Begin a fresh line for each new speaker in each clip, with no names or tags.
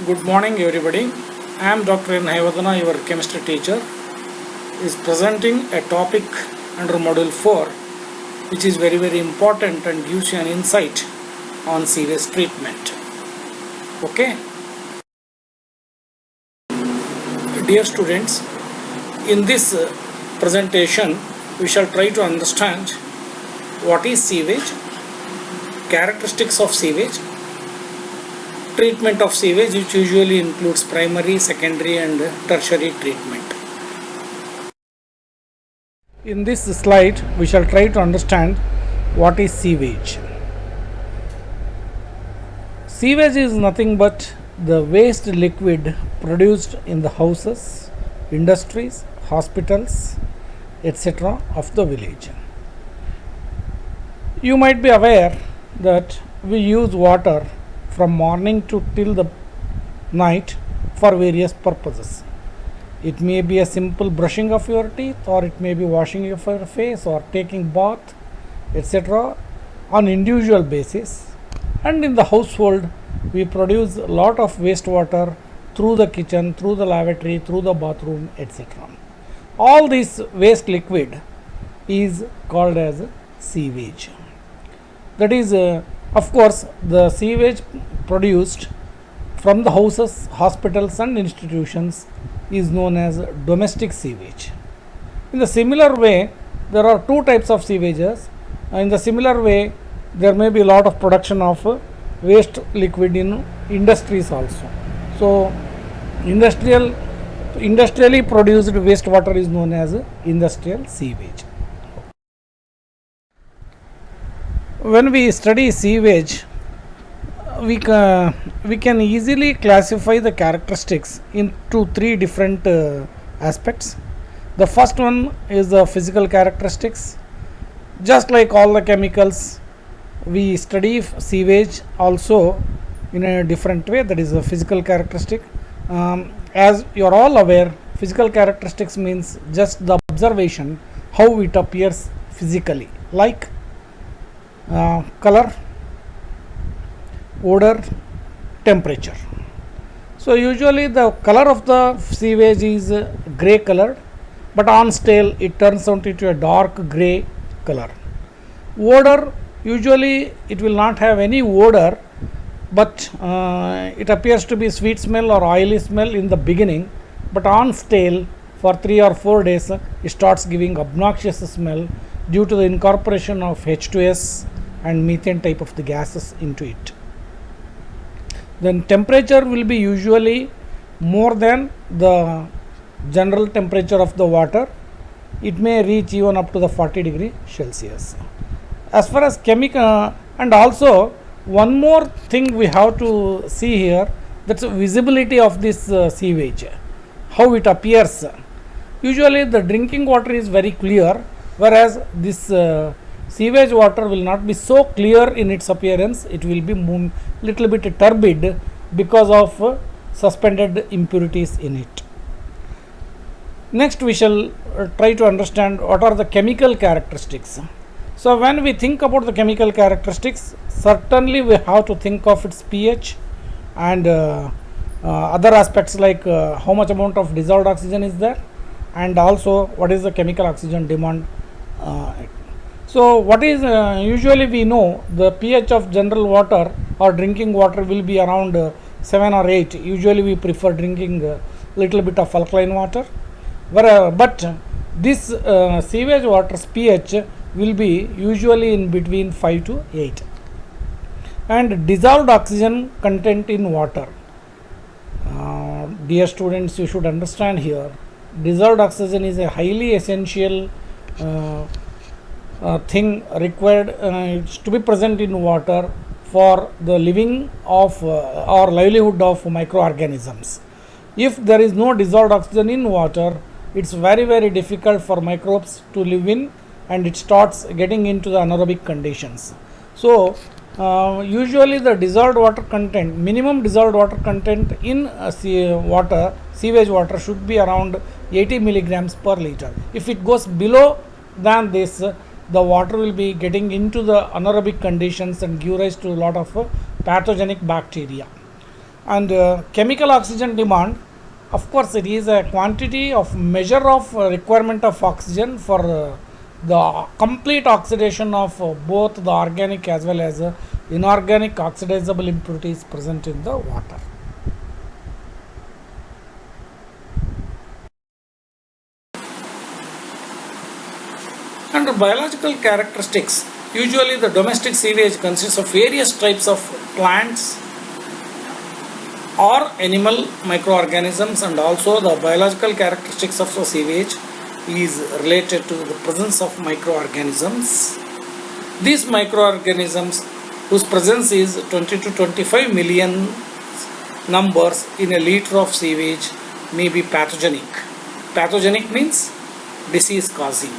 Good morning, everybody. I am Dr. N. Hayavadana, your chemistry teacher, is presenting a topic under Module 4, which is very important and gives you an insight on sewage treatment. Okay, dear students, in this presentation, we shall try to understand what is sewage, characteristics of sewage, treatment of sewage, which usually includes primary, secondary and tertiary treatment. In this slide, we shall try to understand what is sewage. Sewage is nothing but the waste liquid produced in the houses, industries, hospitals, etc. of the village. You might be aware that we use water from morning to till the night for various purposes. It may be a simple brushing of your teeth, or it may be washing of your face, or taking bath, etc. on individual basis. And in the household, we produce a lot of wastewater through the kitchen, through the lavatory, through the bathroom, etc. All this waste liquid is called as sewage. That is, of course, the sewage produced from the houses, hospitals and institutions is known as domestic sewage. In the similar way, there are two types of sewages. In the similar way, there may be a lot of production of waste liquid in industries also. So, industrially produced wastewater is known as industrial sewage. When we study sewage, we can easily classify the characteristics into three different aspects. The first one is the physical characteristics. Just like all the chemicals, we study sewage also in a different way, that is a physical characteristic. As you are all aware, physical characteristics means just the observation how it appears physically, like color, odor, temperature. So usually the color of the sewage is grey colored, but on stale it turns out into a dark grey color. Odor, usually it will not have any odor, but it appears to be sweet smell or oily smell in the beginning, but on stale for 3 or 4 days it starts giving obnoxious smell due to the incorporation of H2S and methane type of the gases into it. Then temperature will be usually more than the general temperature of the water. It may reach even up to the 40 degree Celsius. As far as chemical, and also one more thing we have to see here, that's visibility of this sewage, how it appears. Usually the drinking water is very clear, whereas this sewage water will not be so clear in its appearance. It will be little bit turbid because of suspended impurities in it. Next we shall try to understand what are the chemical characteristics. So when we think about the chemical characteristics, certainly we have to think of its pH and other aspects like how much amount of dissolved oxygen is there, and also what is the chemical oxygen demand. So what is usually we know the pH of general water or drinking water will be around 7 or 8. Usually we prefer drinking little bit of alkaline water, but this sewage water's pH will be usually in between 5 to 8. And dissolved oxygen content in water. Dear students, you should understand here, dissolved oxygen is a highly essential thing required to be present in water for the living of or livelihood of microorganisms. If there is no dissolved oxygen in water, it's very difficult for microbes to live in, and it starts getting into the anaerobic conditions. So usually the dissolved water content, minimum dissolved water content in sewage water should be around 80 milligrams per liter. If it goes below than this, the water will be getting into the anaerobic conditions and give rise to a lot of pathogenic bacteria. And chemical oxygen demand, of course, it is a quantity of measure of requirement of oxygen for the complete oxidation of both the organic as well as inorganic oxidizable impurities present in the water. Under biological characteristics, usually the domestic sewage consists of various types of plants or animal microorganisms, and also the biological characteristics of the sewage is related to the presence of microorganisms. These microorganisms, whose presence is 20 to 25 million numbers in a liter of sewage, may be pathogenic. Pathogenic means disease causing.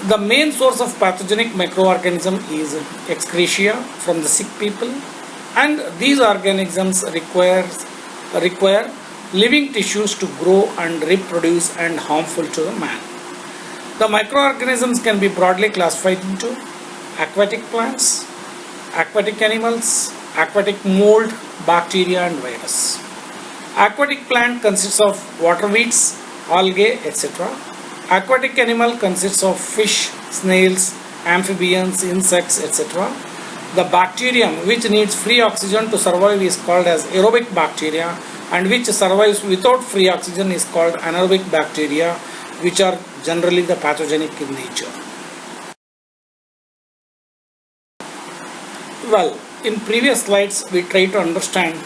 The main source of pathogenic microorganism is excretia from the sick people, and these organisms require living tissues to grow and reproduce and harmful to the man. The microorganisms can be broadly classified into aquatic plants, aquatic animals, aquatic mold, bacteria and virus. Aquatic plant consists of water weeds, algae, etc. Aquatic animal consists of fish, snails, amphibians, insects, etc. The bacterium which needs free oxygen to survive is called as aerobic bacteria, and which survives without free oxygen is called anaerobic bacteria, which are generally the pathogenic in nature. Well, in previous slides we tried to understand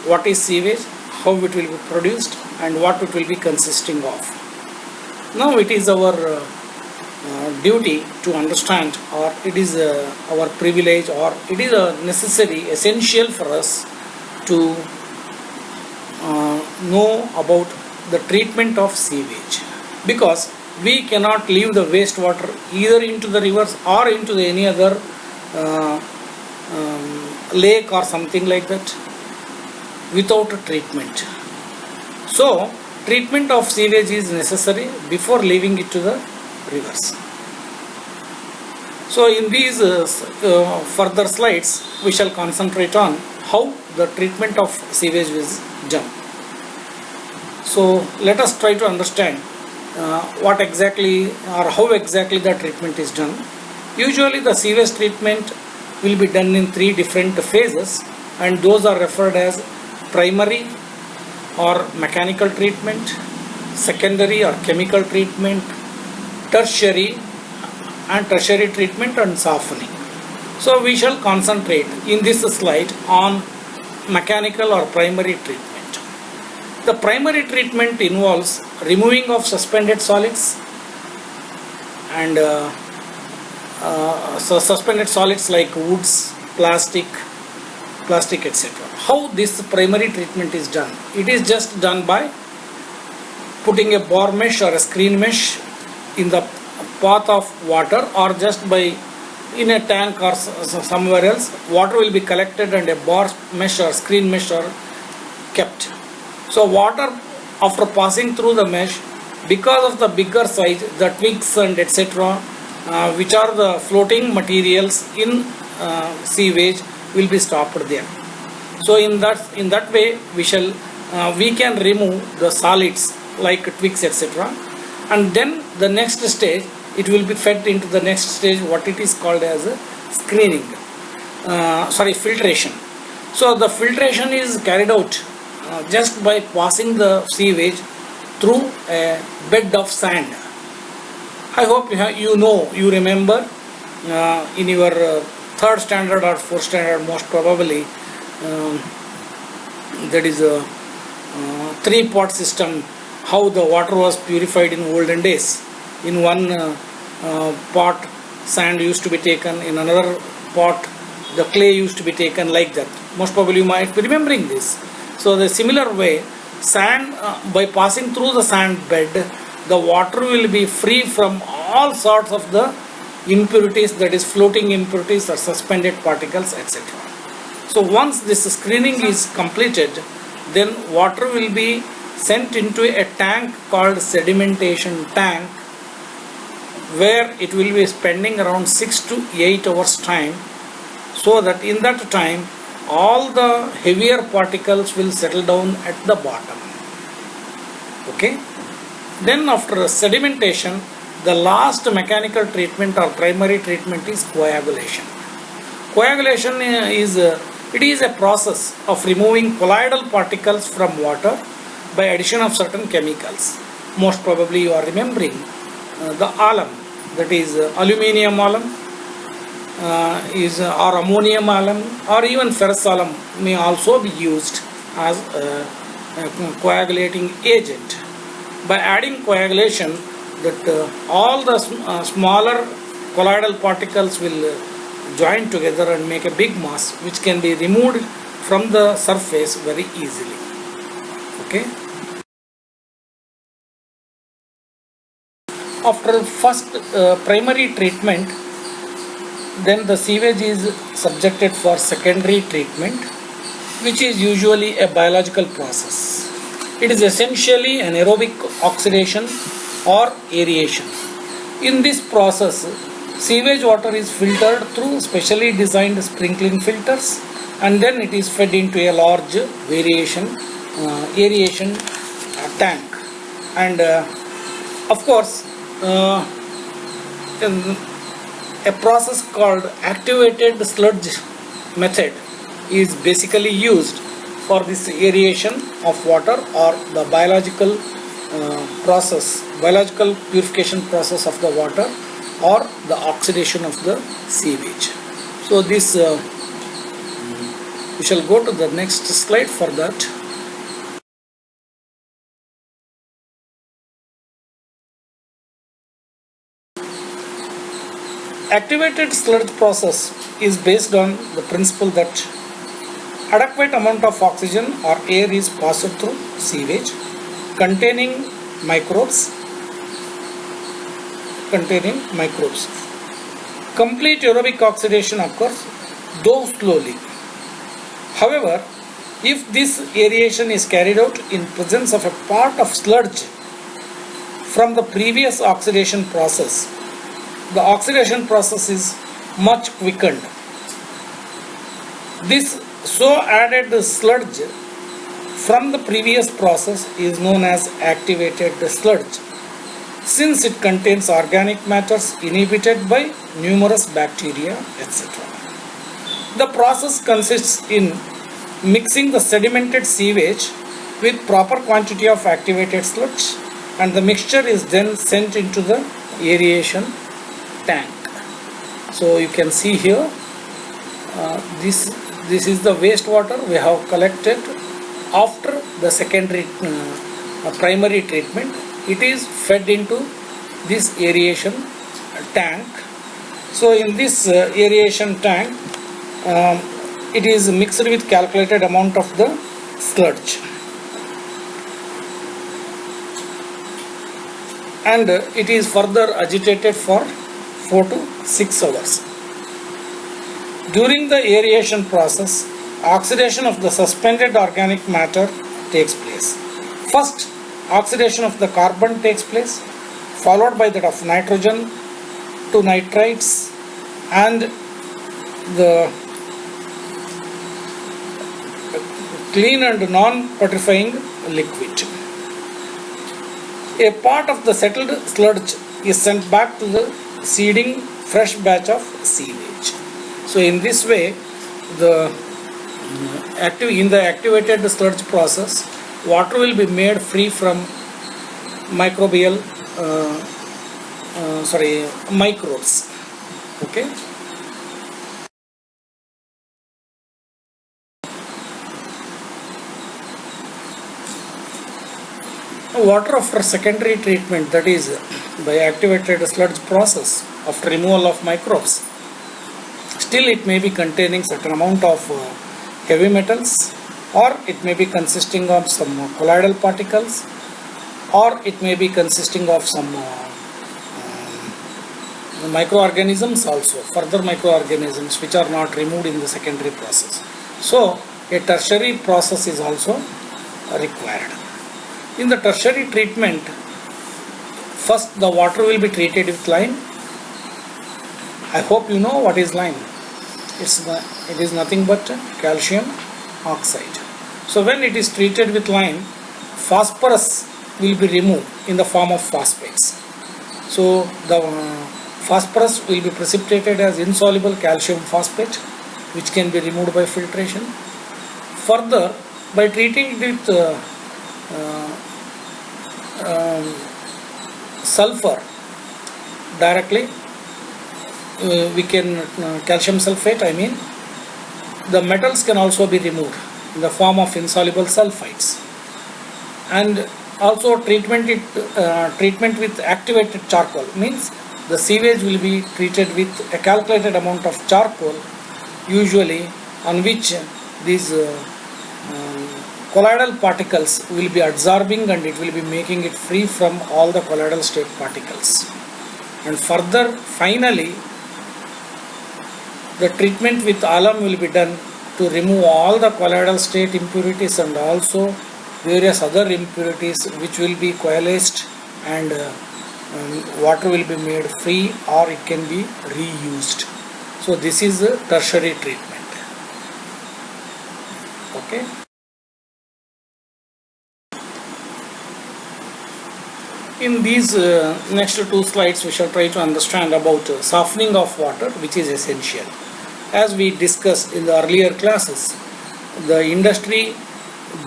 what is sewage, how it will be produced and what it will be consisting of. Now it is our duty to understand, or it is our privilege, or it is necessary, essential for us to know about the treatment of sewage, because we cannot leave the wastewater either into the rivers or into any other lake or something like that without a treatment. So treatment of sewage is necessary before leaving it to the rivers. So in these further slides we shall concentrate on how the treatment of sewage is done. So let us try to understand what exactly or how exactly the treatment is done. Usually the sewage treatment will be done in 3 different phases, and those are referred as primary or mechanical treatment, secondary or chemical treatment, tertiary treatment and softening. So we shall concentrate in this slide on mechanical or primary treatment. The primary treatment involves removing of suspended solids and so suspended solids like woods, plastic etc. How this primary treatment is done? It is just done by putting a bar mesh or a screen mesh in the path of water, or just by in a tank or somewhere else, water will be collected and a bar mesh or screen mesh are kept. So water, after passing through the mesh, because of the bigger size, the twigs and etc., which are the floating materials in sewage, will be stopped there. So in that way we can remove the solids like twigs etc., and then the next stage it will be fed into the next stage, what it is called as screening, filtration. So the filtration is carried out just by passing the sewage through a bed of sand. I hope you remember in your 3rd standard or 4th standard most probably, that is a 3-pot system, how the water was purified in olden days. In one pot sand used to be taken, in another pot the clay used to be taken, like that. Most probably you might be remembering this. So the similar way, sand by passing through the sand bed, the water will be free from all sorts of the impurities, that is floating impurities or suspended particles etc. So once this screening is completed, then water will be sent into a tank called sedimentation tank, where it will be spending around 6 to 8 hours time, so that in that time all the heavier particles will settle down at the bottom. Okay. Then after sedimentation, the last mechanical treatment or primary treatment is coagulation. Coagulation is it is a process of removing colloidal particles from water by addition of certain chemicals. Most probably you are remembering the alum, that is aluminium alum, or ammonium alum, or even ferrous alum may also be used as a coagulating agent. By adding coagulation, that all the smaller colloidal particles will join together and make a big mass which can be removed from the surface very easily. Okay. After first primary treatment, then the sewage is subjected for secondary treatment, which is usually a biological process. It is essentially an aerobic oxidation or aeration. In this process, sewage water is filtered through specially designed sprinkling filters, and then it is fed into a large aeration tank. And of course, a process called activated sludge method is basically used for this aeration of water, or the biological purification process of the water, or the oxidation of the sewage. So this we shall go to the next slide for that. Activated sludge process is based on the principle that adequate amount of oxygen or air is passed through sewage containing microbes. Complete aerobic oxidation occurs, though slowly. However, if this aeration is carried out in presence of a part of sludge from the previous oxidation process, the oxidation process is much quickened. This so added sludge from the previous process is known as activated sludge, since it contains organic matters inhibited by numerous bacteria, etc. The process consists in mixing the sedimented sewage with proper quantity of activated sludge, and the mixture is then sent into the aeration tank. So you can see here, this is the wastewater we have collected after the primary treatment. It is fed into this aeration tank. So in this aeration tank, it is mixed with calculated amount of the sludge, and it is further agitated for 4 to 6 hours. During the aeration process, oxidation of the suspended organic matter takes place. First, oxidation of the carbon takes place, followed by that of nitrogen to nitrites and the clean and non-putrefying liquid. A part of the settled sludge is sent back to the seeding fresh batch of sewage. So in this way, in the activated sludge process, water will be made free from microbes. Okay. Water after secondary treatment, that is by activated sludge process after removal of microbes, still it may be containing certain amount of heavy metals, or it may be consisting of some colloidal particles, or it may be consisting of some microorganisms also, further microorganisms which are not removed in the secondary process. So a tertiary process is also required. In the tertiary treatment, first the water will be treated with lime. I hope you know what is lime. it is nothing but calcium oxide. So when it is treated with lime, phosphorus will be removed in the form of phosphates. So the phosphorus will be precipitated as insoluble calcium phosphate, which can be removed by filtration. Further, by treating it with sulfur directly, we can calcium sulfate, I mean, the metals can also be removed in the form of insoluble sulfides. And also treatment with activated charcoal means the sewage will be treated with a calculated amount of charcoal, usually on which these colloidal particles will be absorbing, and it will be making it free from all the colloidal state particles. And further, finally, the treatment with alum will be done to remove all the colloidal state impurities and also various other impurities which will be coalesced, and water will be made free, or it can be reused. So this is a tertiary treatment. Okay. In these next two slides, we shall try to understand about softening of water, which is essential. As we discussed in the earlier classes, the industry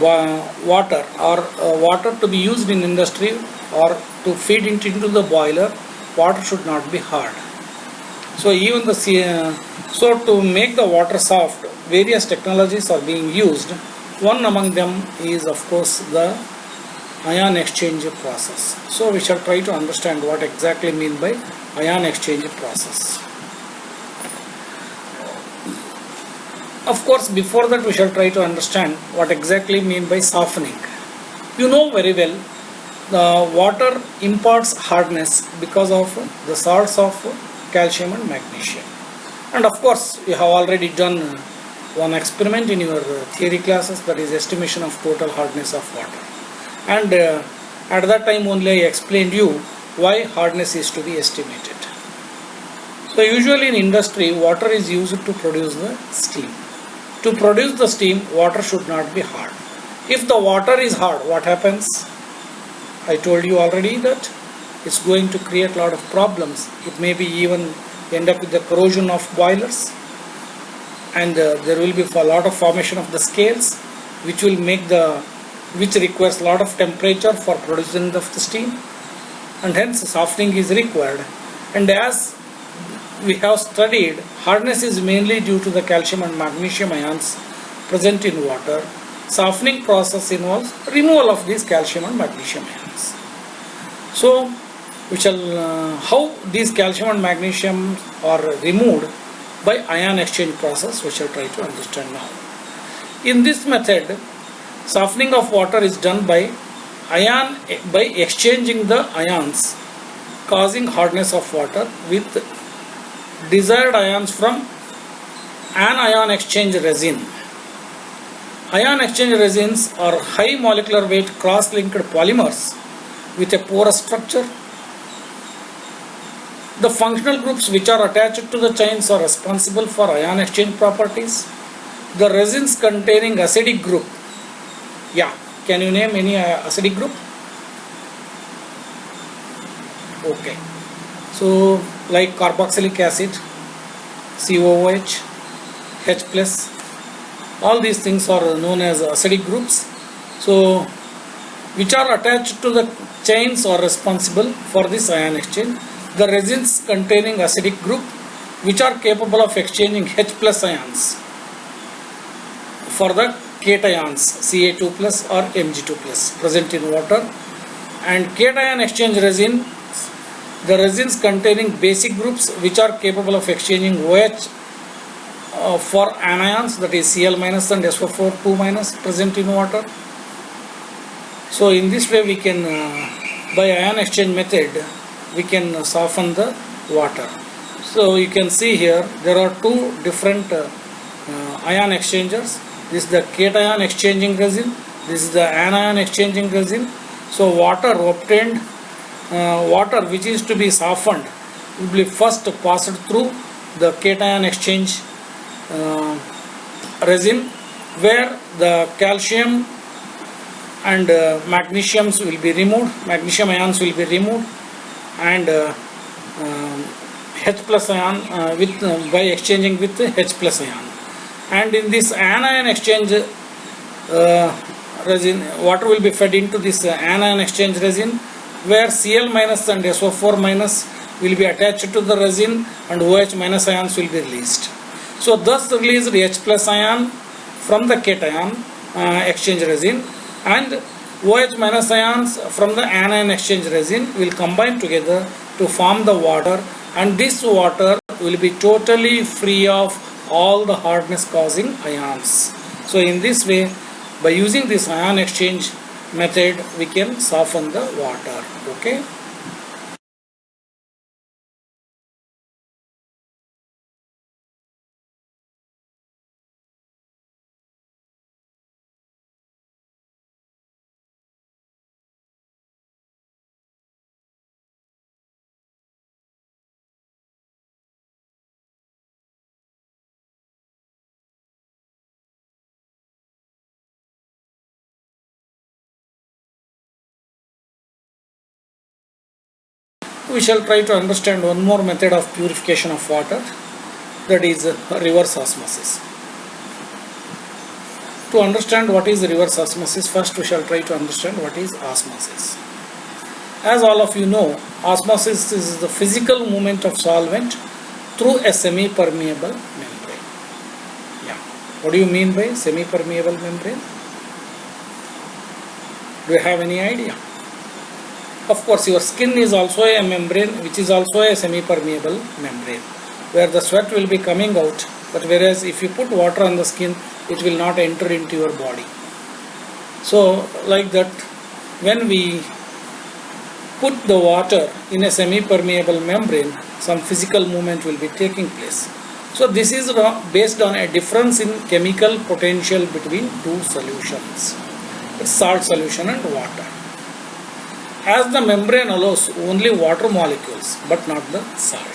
water or water to be used in industry or to feed it into the boiler, water should not be hard. So even the so to make the water soft, various technologies are being used. One among them is, of course, the ion exchange process. So we shall try to understand what exactly mean by ion exchange process. Of course, before that we shall try to understand what exactly mean by softening. You know very well, the water imparts hardness because of the salts of calcium and magnesium. And of course, you have already done one experiment in your theory classes, that is estimation of total hardness of water. And at that time only I explained you why hardness is to be estimated. So usually in industry, water is used to produce the steam. To produce the steam, water should not be hard. If the water is hard, what happens? I told you already that it's going to create a lot of problems. It may be even end up with the corrosion of boilers, and there will be a lot of formation of the scales, which requires a lot of temperature for producing of the steam, and hence softening is required. And as we have studied, hardness is mainly due to the calcium and magnesium ions present in water. Softening process involves removal of these calcium and magnesium ions. So we shall how these calcium and magnesium are removed by ion exchange process, we shall try to understand now. In this method, softening of water is done by exchanging the ions, causing hardness of water with desired ions from anion exchange resin. Ion exchange resins are high molecular weight cross-linked polymers with a porous structure. The functional groups which are attached to the chains are responsible for ion exchange properties. The resins containing acidic group. Yeah, can you name any acidic group? Okay. So like carboxylic acid, COOH, H plus, all these things are known as acidic groups. So which are attached to the chains are responsible for this ion exchange. The resins containing acidic group which are capable of exchanging H plus ions for the cations Ca2 plus or Mg2 plus present in water, and cation exchange resin, the resins containing basic groups which are capable of exchanging OH for anions, that is Cl minus and SO4 2 minus present in water. So in this way we can by ion exchange method we can soften the water. So you can see here there are two different ion exchangers. This is the cation exchanging resin, this is the anion exchanging resin. So water obtained, water which is to be softened will be first passed through the cation exchange resin, where the calcium and magnesiums will be removed, magnesium ions will be removed, and H plus ion by exchanging with H plus ion. And in this anion exchange resin, water will be fed into this anion exchange resin, where Cl minus and SO4 minus will be attached to the resin and OH minus ions will be released. So thus released H plus ion from the cation exchange resin and OH minus ions from the anion exchange resin will combine together to form the water, and this water will be totally free of all the hardness causing ions. So in this way, by using this ion exchange method, we can soften the water. Okay. We shall try to understand one more method of purification of water, that is reverse osmosis. To understand what is reverse osmosis, first we shall try to understand what is osmosis. As all of you know, osmosis is the physical movement of solvent through a semi-permeable membrane. Yeah. What do you mean by semi-permeable membrane? Do you have any idea? Of course, your skin is also a membrane, which is also a semi-permeable membrane, where the sweat will be coming out, but whereas if you put water on the skin, it will not enter into your body. So, like that, when we put the water in a semi-permeable membrane, some physical movement will be taking place. So, this is based on a difference in chemical potential between two solutions, salt solution and water. As the membrane allows only water molecules but not the salt.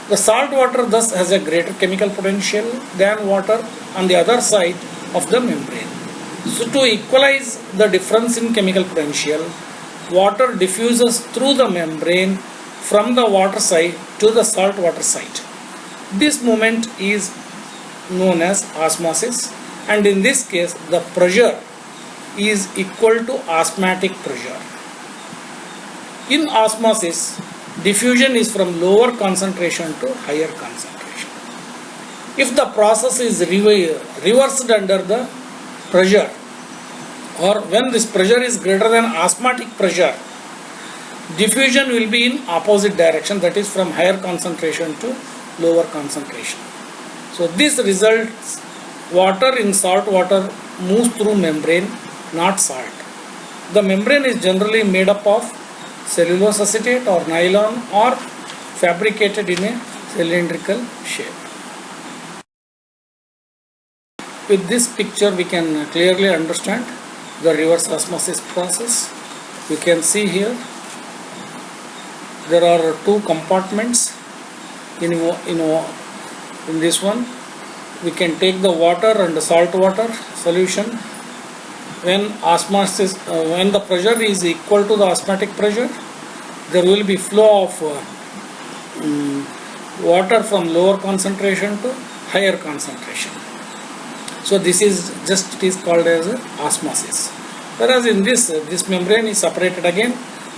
The salt water thus has a greater chemical potential than water on the other side of the membrane. So to equalize the difference in chemical potential, water diffuses through the membrane from the water side to the salt water side. This movement is known as osmosis, and in this case the pressure is equal to osmotic pressure. In osmosis, diffusion is from lower concentration to higher concentration. If the process is reversed under the pressure, or when this pressure is greater than osmotic pressure, diffusion will be in opposite direction, that is from higher concentration to lower concentration. So this results water in salt water moves through membrane, not salt. The membrane is generally made up of cellulose acetate or nylon or fabricated in a cylindrical shape. With this picture we can clearly understand the reverse osmosis process. You can see here there are two compartments. In this one we can take the water and the salt water solution. When the pressure is equal to the osmotic pressure, there will be flow of water from lower concentration to higher concentration. So this is called as osmosis. Whereas in this membrane is separated again.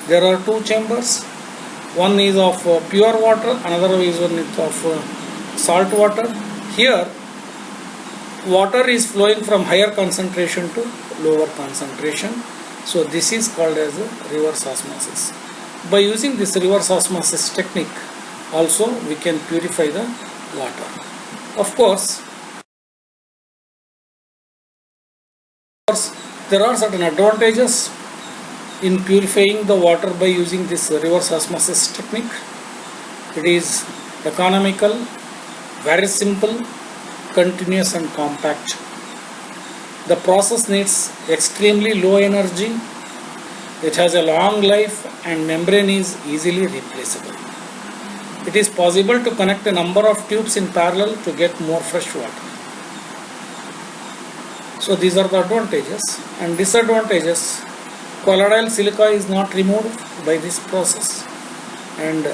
There are two chambers. One is of pure water, another is of salt water. Here water is flowing from higher concentration to lower concentration. So this is called as a reverse osmosis. By using this reverse osmosis technique also we can purify the water. Of course there are certain advantages in purifying the water by using this reverse osmosis technique. It is economical, very simple, continuous and compact. The process needs extremely low energy. It has a long life and membrane is easily replaceable. it is possible to connect a number of tubes in parallel to get more fresh water. So these are the advantages and disadvantages. Colloidal silica is not removed by this process, and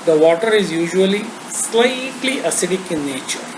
the water is usually slightly acidic in nature.